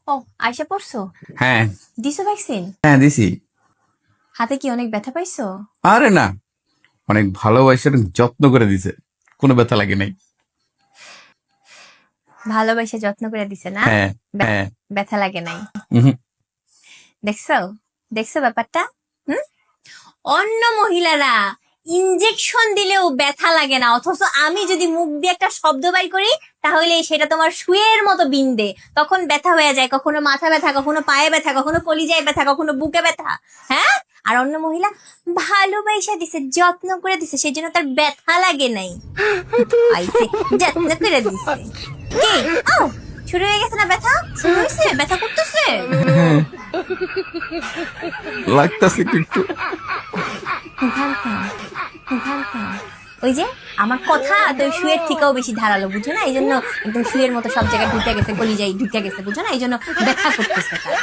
ও, আয়সা পড়ছো? হ্যাঁ। দিছো ভ্যাকসিন? হ্যাঁ দিছি। হাতে কি অনেক ব্যথা পাইছো? আরে না, অনেক ভালোবাসে এবং যত্ন করে দিছে, কোনো ব্যথা লাগে নাই। ভালোবাসে যত্ন করে দিছে না? হ্যাঁ। ব্য- হ্যাঁ। ব্যথা লাগে নাই। উহুম। দেখছো? দেখছো ব্যাপারটা? হুম? অন্য মহিলারা ইনজেকশন দিলেও ব্যথা লাগে না, অথচ আমি যদি মুখ দিয়ে একটা শব্দ বাই করি তাহলে সেটা তোমার সুয়ের মতো বিন্দে, তখন ব্যথা হয়ে যায়। কখনো মাথা ব্যথা, কখনো পায়ে ব্যথা, কখনো কলিজায় ব্যথা, কখনো বুকে ব্যথা। হ্যাঁ, আর অন্য মহিলা ভালোবাসা দিছে, যত্ন করে দিছে, সেই জন্য তার ব্যথা লাগে নাই। আইসে যত্ন করে দিছে। কি? আও, শুরু হয়ে গেছে না ব্যথা? শুরু হয়েছে, ব্যথা করতেছে। হ্যাঁ, লাগতাছে একটু। জানতাম, জানতাম। ওই যে আমার কথা তো শুয়ের থেকেও বেশি ধারালো, বুঝো না? এই জন্য একদম শুয়ের মতো সব জায়গায় ঢুকে গেছে, কলিজায় ঢুকে গেছে, বুঝো না? এই জন্য ব্যথা করতেছে তার।